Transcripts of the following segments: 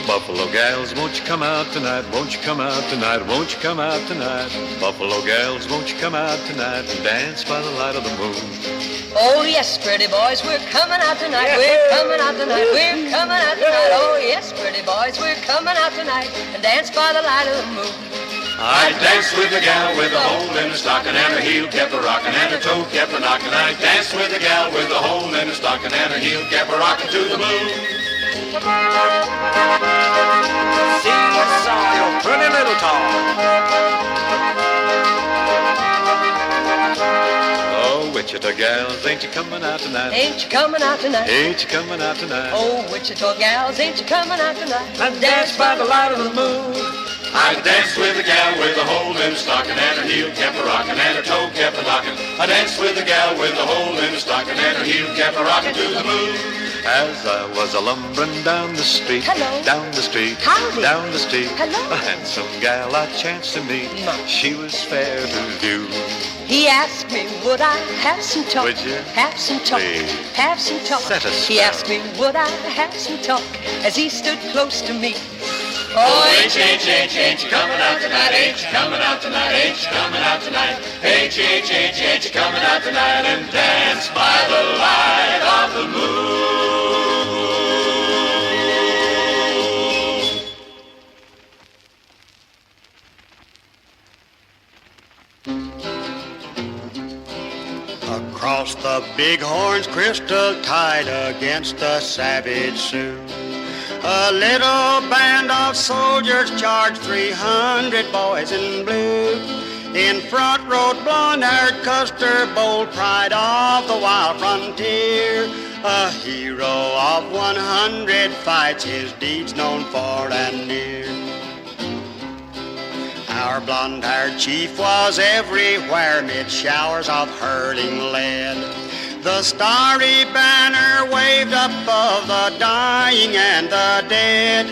Buffalo gals, won't you come out tonight? Won't you come out tonight? Won't you come out tonight? Buffalo gals, won't you come out tonight and dance by the light of the moon? Oh yes, pretty boys, we're coming out tonight. We're coming out tonight. We're coming out tonight. Oh yes, pretty boys, we're coming out tonight and dance by the light of the moon. I danced with a gal with a hole in her stocking and her heel kept a rocking and her toe kept a knocking. I danced with a gal with a hole in her stocking and her heel kept a rocking to the moon. See what's on your pretty little tongue. Oh, Wichita gals, ain't you coming out tonight? Ain't you coming out tonight? Ain't you coming out tonight? Oh, Wichita gals, ain't you coming out tonight? And dance by the light of the moon. I danced with a gal with a hole in her stocking and her heel kept a rocking and her toe kept a knocking. I danced with a gal with a hole in her stocking and her heel kept a rocking to the moon. As I was a-lumbering down the street, hello, down the street, howdy, down the street, hello, a handsome gal I chanced to meet. She was fair to view. He asked me, would I have some talk? Would you? Have some talk, have some talk. He asked me, would I have some talk as he stood close to me. Oh, ain't you coming out tonight? Ain't you coming out tonight? Ain't you coming out tonight? Ain't you coming out tonight and dance by the light of the moon? Across the Bighorn's crystal tide against the savage Sioux, a little band of soldiers charged 300 boys in blue. In front rode blonde-haired Custer, bold pride of the wild frontier. A hero of 100 fights, his deeds known far and near. Our blonde-haired chief was everywhere mid showers of hurling lead. The starry banner waved above the dying and the dead.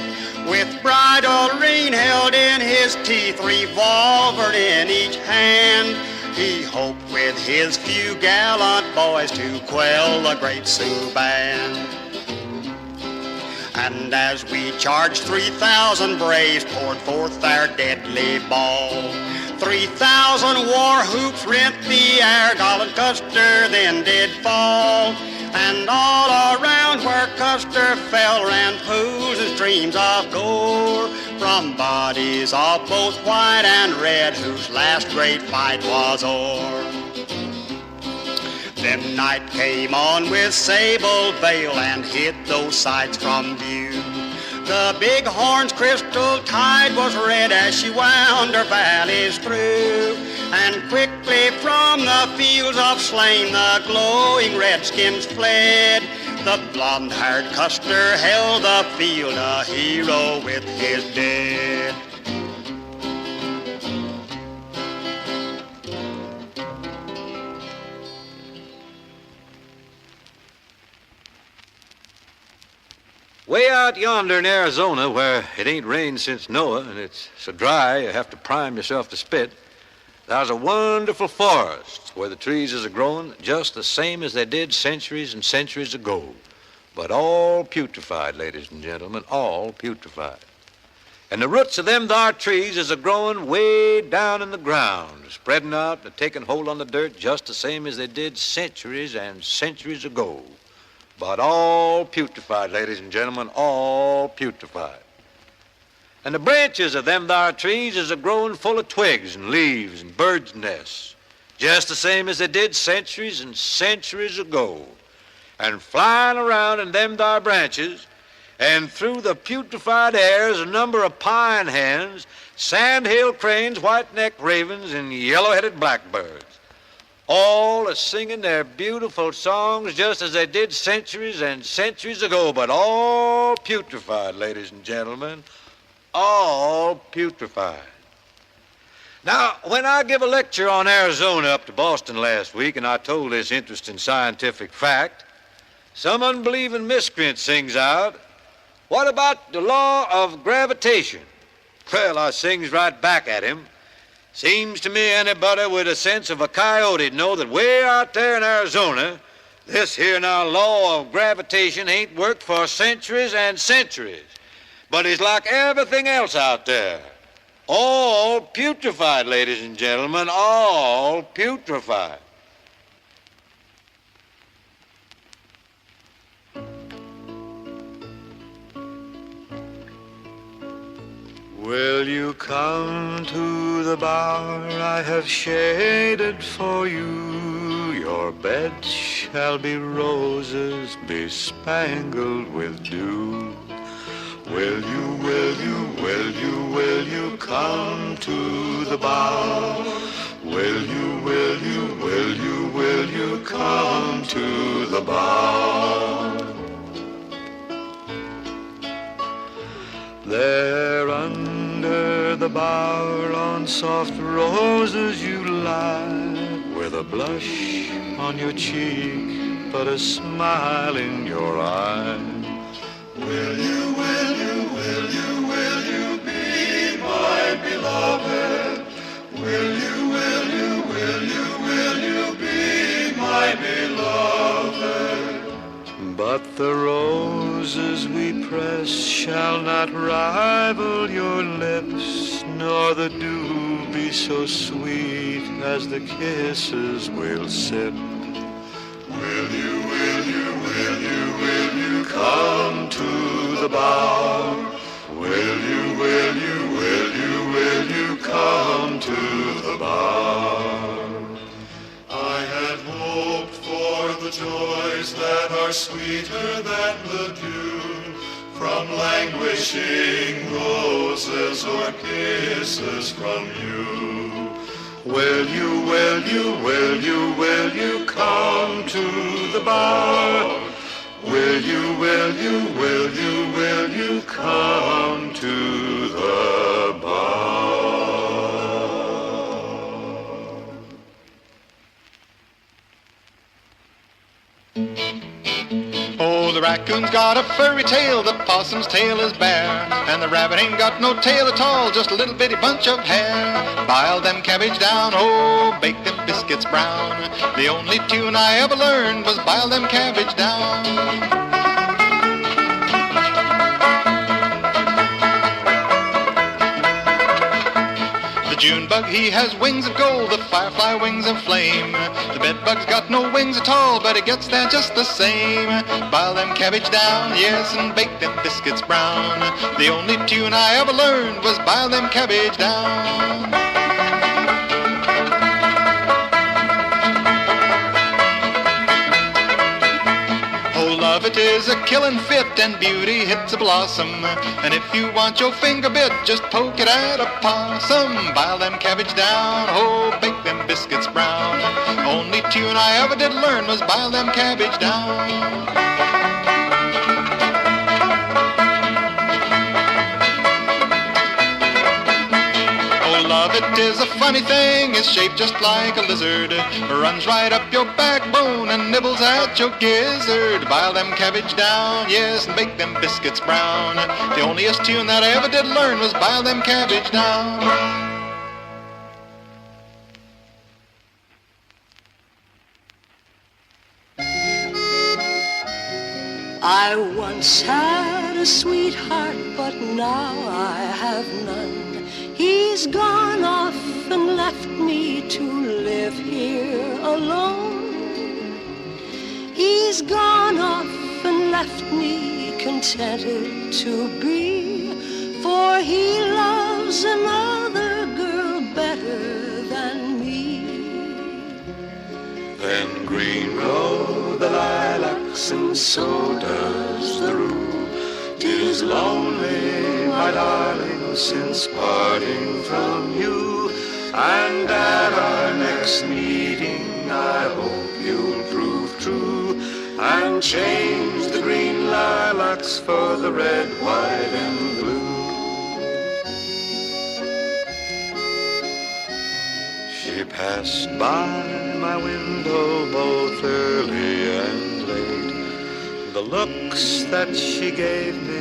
With bridle rein held in his teeth, revolver in each hand, he hoped with his few gallant boys to quell the great Sioux band. And as we charged, 3,000 braves poured forth their deadly ball. 3,000 war hoops rent the air, gallant Custer then did fall. And all around where Custer fell ran pools and streams of gore, from bodies of both white and red, whose last great fight was o'er. Then night came on with sable veil and hid those sights from view. The Bighorn's crystal tide was red as she wound her valleys through. And quickly from the fields of slain the glowing redskins fled. The blonde-haired Custer held the field, a hero with his dead. Way out yonder in Arizona, where it ain't rained since Noah, and it's so dry you have to prime yourself to spit, there's a wonderful forest where the trees is a-growing just the same as they did centuries and centuries ago, but all putrefied, ladies and gentlemen, all putrefied. And the roots of them thar trees is a-growing way down in the ground, spreading out and taking hold on the dirt just the same as they did centuries and centuries ago. But all putrefied, ladies and gentlemen, all putrefied. And the branches of them thar trees is a-growing full of twigs and leaves and birds' nests, just the same as they did centuries and centuries ago. And flying around in them thar branches and through the putrefied air is a number of pine hens, sandhill cranes, white-necked ravens, and yellow-headed blackbirds, all a-singing their beautiful songs just as they did centuries and centuries ago, but all putrefied, ladies and gentlemen, all putrefied. Now, when I give a lecture on Arizona up to Boston last week, and I told this interesting scientific fact, some unbelieving miscreant sings out, "What about the law of gravitation?" Well, I sings right back at him, Seems to me anybody with a sense of a coyote'd know that way out there in Arizona, this here now law of gravitation ain't worked for centuries and centuries. But it's like everything else out there. All putrefied, ladies and gentlemen, all putrefied. Will you come to the bower I have shaded for you? Your bed shall be roses bespangled with dew. Will you come to the bower? Will you come to the bower? There under the bower on soft roses you lie, with a blush on your cheek, but a smile in your eye. Will you be my beloved? Will you be my beloved? But the roses we press shall not rival your lips, nor the dew be so sweet as the kisses we'll sip. Will you come to the bower? Will you come to the bower? I had hoped for the joys that are sweeter than the dew from languishing roses or kisses from you. Will you come to the bower? Will you come to the bower? Oh, the raccoon's got a furry tail, the possum's tail is bare, and the rabbit ain't got no tail at all, just a little bitty bunch of hair. Bile them cabbage down, oh, bake them biscuits brown. The only tune I ever learned was bile them cabbage down. June bug, he has wings of gold, the firefly wings of flame. The bed bug's got no wings at all, but he gets there just the same. Bile them cabbage down, yes, and bake them biscuits brown. The only tune I ever learned was bile them cabbage down. Love, it is a killing fit, and beauty hits a blossom. And if you want your finger bit, just poke it at a possum. Bile them cabbage down, oh, bake them biscuits brown. Only tune I ever did learn was bile them cabbage down. Love, it is a funny thing, it's shaped just like a lizard. Runs right up your backbone and nibbles at your gizzard. Bile them cabbage down, yes, and bake them biscuits brown. The onlyest tune that I ever did learn was bile them cabbage down. I once had a sweetheart, but now I have none. He's gone off and left me to live here alone. He's gone off and left me contented to be, for he loves another girl better than me. Then green grow the lilacs and so does the rue. 'Tis lonely, my darling, since parting from you. And at our next meeting I hope you'll prove true and change the green lilacs for the red, white, and blue. She passed by my window both early and late. The looks that she gave me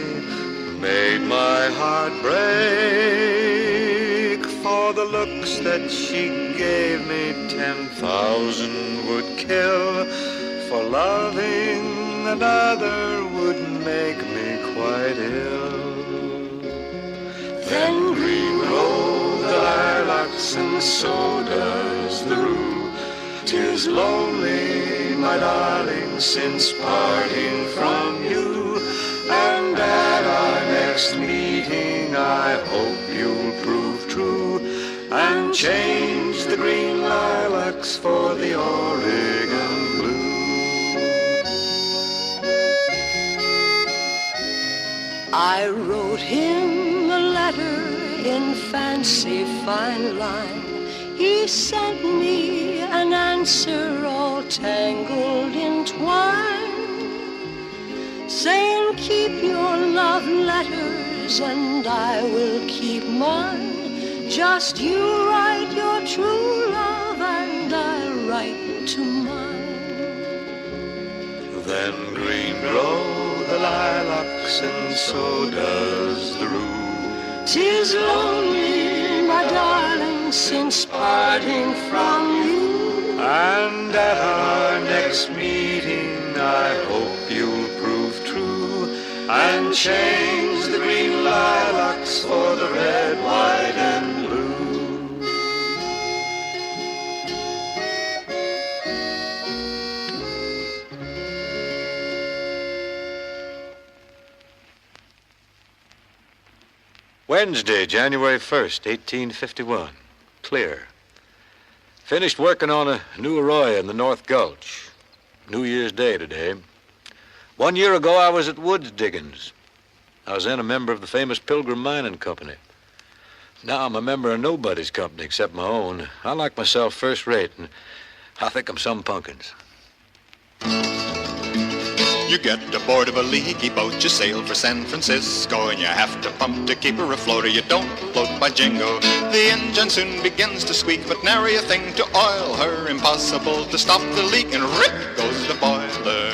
made my heart break, for for the looks that she gave me, 10,000 would kill. For loving another would make me quite ill. Then green grow the lilacs and so does the rue. 'Tis lonely, my darling, since parting from you. And at our next meeting I hope you'll prove true and change the green lilacs for the Oregon blue. I wrote him a letter in fancy fine line. He sent me an answer all tangled in twine, saying keep your love letters and I will keep mine. Just you write your true love and I'll write to mine. Then green grow the lilacs and so does the rue. 'Tis lonely, my darling, since parting from you. And at our next meeting I hope you'll prove true and change the green lilacs for the red, white, and blue. Wednesday, January 1st, 1851. Clear. Finished working on a new arroyo in the North Gulch. New Year's Day today. 1 year ago, I was at Woods diggings. I was then a member of the famous Pilgrim Mining Company. Now I'm a member of nobody's company except my own. I like myself first rate, and I think I'm some punkins. You get aboard of a leaky boat, you sail for San Francisco, and you have to pump to keep her afloat or you don't float by jingo. The engine soon begins to squeak, but nary a thing to oil her. Impossible to stop the leak, and rip goes the boiler.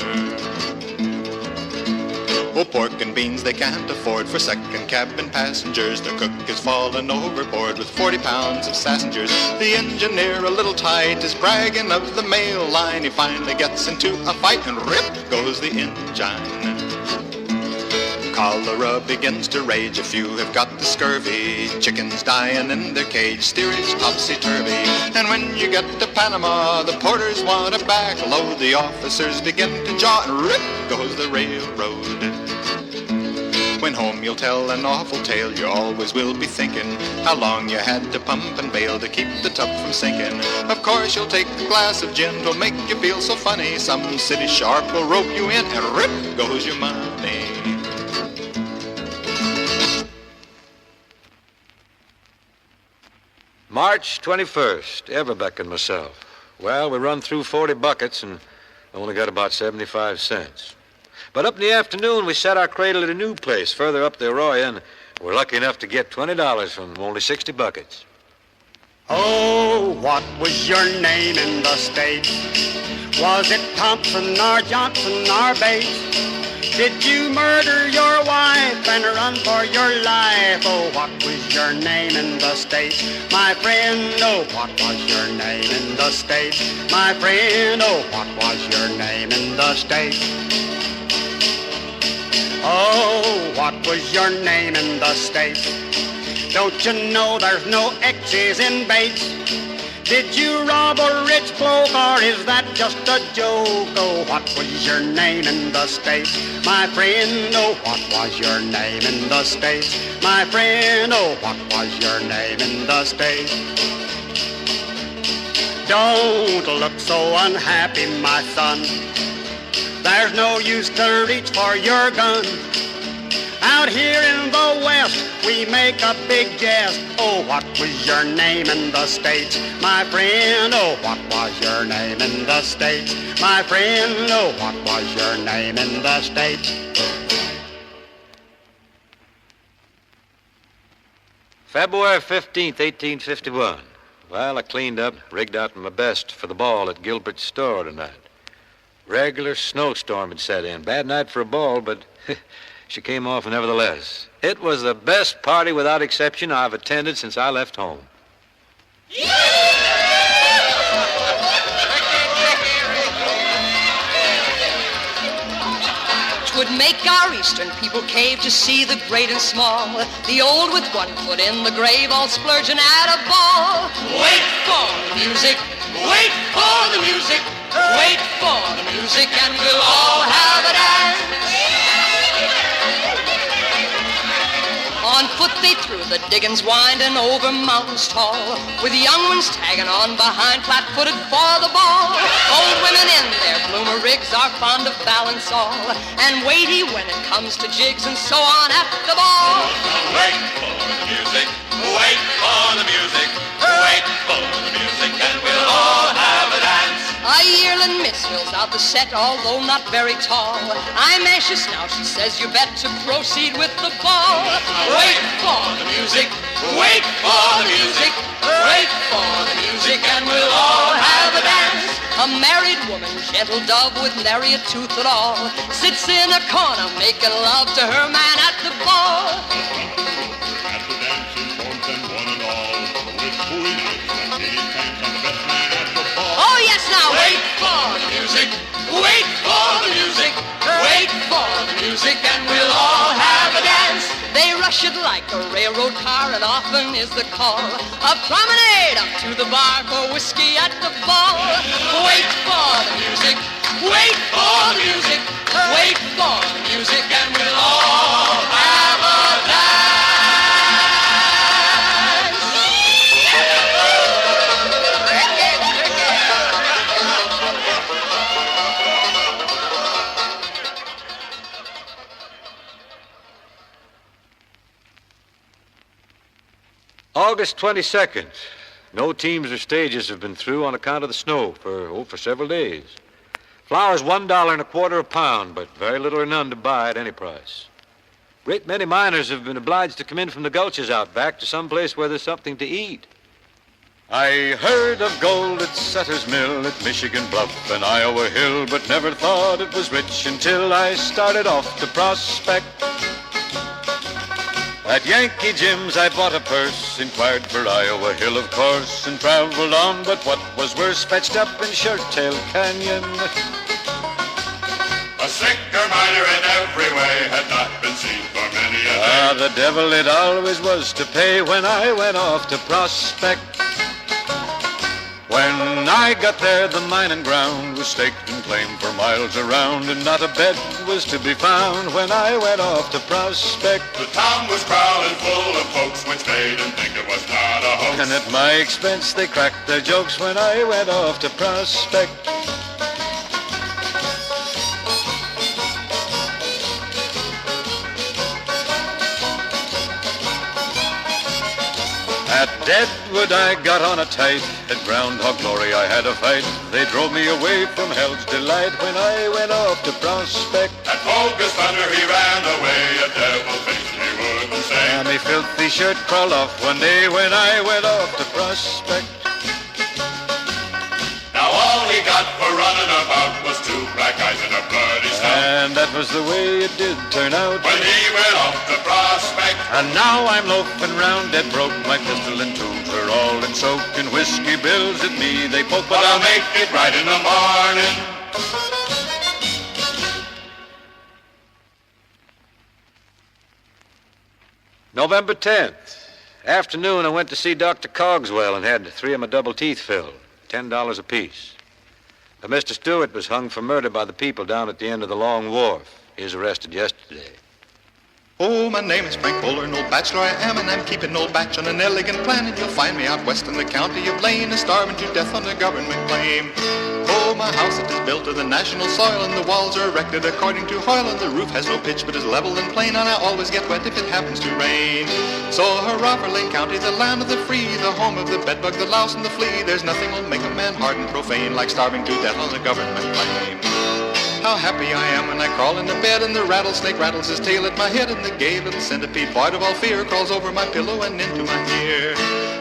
Oh, pork and beans they can't afford for second cabin passengers. The cook has fallen overboard with 40 pounds of passengers. The engineer, a little tight, is bragging of the mail line. He finally gets into a fight and rip goes the engine. Cholera begins to rage, a few have got the scurvy. Chickens dying in their cage, steerage topsy-turvy. And when you get to Panama, the porters want a backload. The officers begin to jaw and rip goes the railroad. When home you'll tell an awful tale, you always will be thinking how long you had to pump and bail to keep the tub from sinking. Of course you'll take a glass of gin, it'll make you feel so funny. Some city sharp will rope you in and rip goes your money. March 21st, Everbeck and myself. Well, we run through 40 buckets and only got about 75 cents. But up in the afternoon, we set our cradle at a new place further up the arroyo, and we're lucky enough to get $20 from only 60 buckets. Oh, what was your name in the States? Was it Thompson or Johnson or Bates? Did you murder your wife and run for your life? Oh, what was your name in the States? My friend, oh, what was your name in the States? My friend, oh, what was your name in the States? Oh, what was your name in the States? Don't you know there's no X's in Bates? Did you rob a rich bloke or is that just a joke? Oh, what was your name in the States? My friend, oh, what was your name in the States? My friend, oh, what was your name in the States? Don't look so unhappy, my son. There's no use to reach for your gun. Out here in the West, we make a big jest. Oh, what was your name in the States? My friend, oh, what was your name in the States? My friend, oh, what was your name in the States? February 15th, 1851. Well, I cleaned up, rigged out in my best for the ball at Gilbert's store tonight. Regular snowstorm had set in. Bad night for a ball, but she came off nevertheless. It was the best party without exception I've attended since I left home. Would make our eastern people cave to see the great and small, the old with one foot in the grave, all splurging at a ball. Wait for the music, wait for the music, wait for the music, and we'll all have a dance. On foot they threw the diggins winding over mountains tall, with young ones tagging on behind, flat-footed for the ball. Old women in their bloomer rigs are fond of balance all, and weighty when it comes to jigs and so on at the ball. Wait for the music, wait for the music, wait for the music, and we'll all have a dance. A yearling miss fills out the set, although not very tall. I'm anxious now, she says, you bet to proceed with the ball. Wait for the music, wait for the music, wait for the music, and we'll all have a dance. A married woman, gentle dove with nary a tooth at all, sits in a corner making love to her man at the ball. At the dancing forms and one and all, with Bowie nights and Katie Pants and the best man at the ball. Oh yes, now Wait for the music, wait for the music, wait for the music, and we'll all have a dance. they rush it like a railroad car, and often is the call a promenade up to the bar for whiskey at the ball. Wait for the music, wait for the music, wait for the music, and we'll all have a dance. August 22nd. No teams or stages have been through on account of the snow for several days. Flour's $1.25 a pound, but very little or none to buy at any price. Great many miners have been obliged to come in from the gulches out back to some place where there's something to eat. I heard of gold at Sutter's Mill, at Michigan Bluff and Iowa Hill, but never thought it was rich until I started off to prospect. At Yankee Jim's I bought a purse, inquired for Iowa Hill, of course, and traveled on, but what was worse, fetched up in Shirttail Canyon. A sicker miner in every way had not been seen for many a day. Ah, the devil it always was to pay when I went off to prospect. When I got there, the mining ground was staked and claimed for miles around, and not a bed was to be found when I went off to prospect. The town was crowded full of folks which made them think it was not a hoax. And at my expense, they cracked their jokes when I went off to prospect. At Deadwood I got on a tight, at Groundhog Glory I had a fight. They drove me away from Hell's Delight when I went off to prospect. At Bogus Thunder he ran away, a devil face he wouldn't say. And my filthy shirt crawled off one day when I went off to prospect. Now all he got for running about was two black eyes and a bloody snout. And that was the way it did turn out When he went off to prospect. And now I'm loafing round dead broke. My pistol and tools are all in soak, and whiskey bills at me they poke, But I'll make it right in the morning. November 10th. Afternoon, I went to see Dr. Cogswell and had 3 of my double teeth filled, $10 apiece. Mr. Stewart was hung for murder by the people down at the end of the Long Wharf. He was arrested yesterday. Oh, my name is Frank Bowler, an old bachelor I am, and I'm keeping an old batch on an elegant plan, and you'll find me out west in the county of Lane, starving to death on a government claim. Oh, my house it is built to the national soil, and the walls are erected according to Hoyle, and the roof has no pitch but is level and plain, and I always get wet if it happens to rain. So hurrah for Lane County, the land of the free, the home of the bedbug, the louse, and the flea. There's nothing will make a man hard and profane like starving to death on a government claim. How happy I am when I crawl into bed and the rattlesnake rattles his tail at my head and the gay little centipede, void of all fear, crawls over my pillow and into my ear.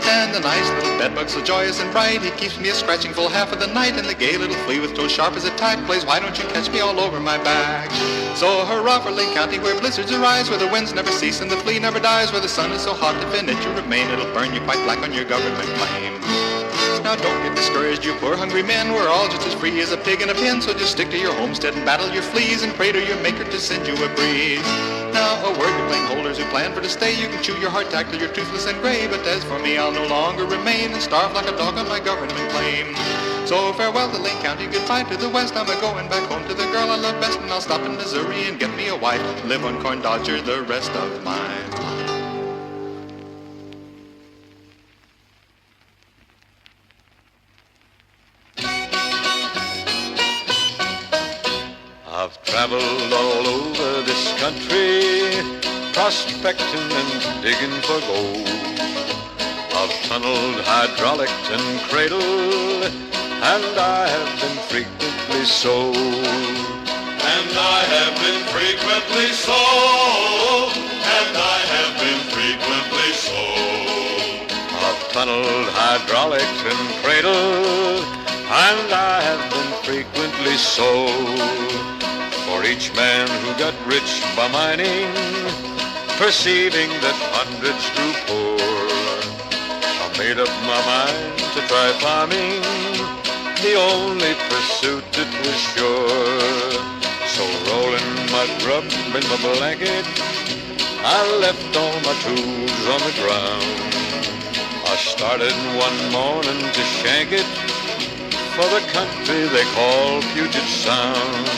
And the nice little bedbug so joyous and bright, he keeps me a-scratching full half of the night, and the gay little flea with toes sharp as a tack plays Why Don't You Catch Me all over my back. So hurrah for Lake County where blizzards arise, where the winds never cease and the flea never dies, where the sun is so hot if in it you remain, it'll burn you quite black on your government claim. Now don't get discouraged, you poor hungry men, we're all just as free as a pig in a pen, so just stick to your homestead and battle your fleas and pray to your maker to send you a breeze. Now a word to claim holders who plan for to stay, you can chew your hardtack till you're toothless and gray, but as for me I'll no longer remain and starve like a dog on my government claim. So farewell to Lake County, goodbye to the west, I'm a-going back home to the girl I love best, and I'll stop in Missouri and get me a wife, live on corn dodger the rest of my life. I've traveled all over this country, prospecting and digging for gold. I've tunneled, hydraulicked, and cradled, and I have been frequently sold. And I have been frequently sold. And I have been frequently sold. I've tunneled, hydraulicked, and cradled, and I have been frequently sold. For each man who got rich by mining, perceiving that hundreds grew poor, I made up my mind to try farming, the only pursuit that was sure. So rolling my grub in my blanket, I left all my tools on the ground. I started one morning to shank it for the country they call Puget Sound.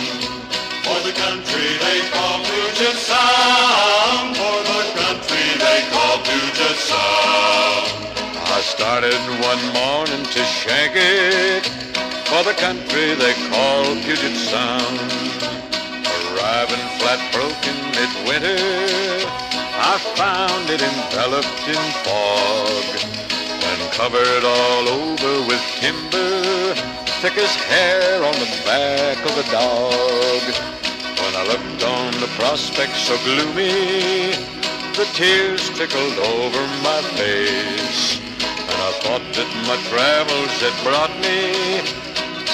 For the country they call Puget Sound. For the country they call Puget Sound. I started one morning to shank it for the country they call Puget Sound. Arriving flat broken midwinter, I found it enveloped in fog and covered all over with timber, thick as hair on the back of a dog. When I looked on the prospect so gloomy, the tears trickled over my face, and I thought that my travels had brought me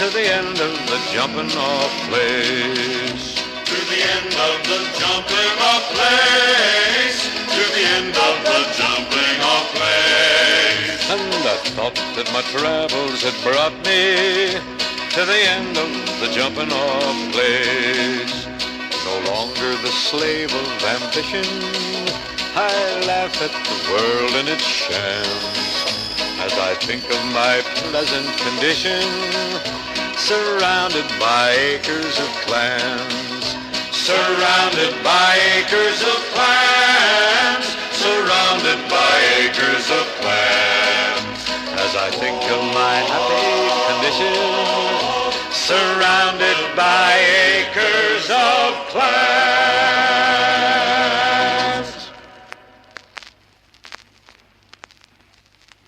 to the end of the jumping off place. To the end of the jumping off place. To the end of the jumping off place. And I thought that my travels had brought me to the end of the jumping off place. No longer the slave of ambition, I laugh at the world and its shams as I think of my pleasant condition, surrounded by acres of clams. Surrounded by acres of clams. Surrounded by acres of clams. As I think of my happy condition, Surrounded by acres of clams.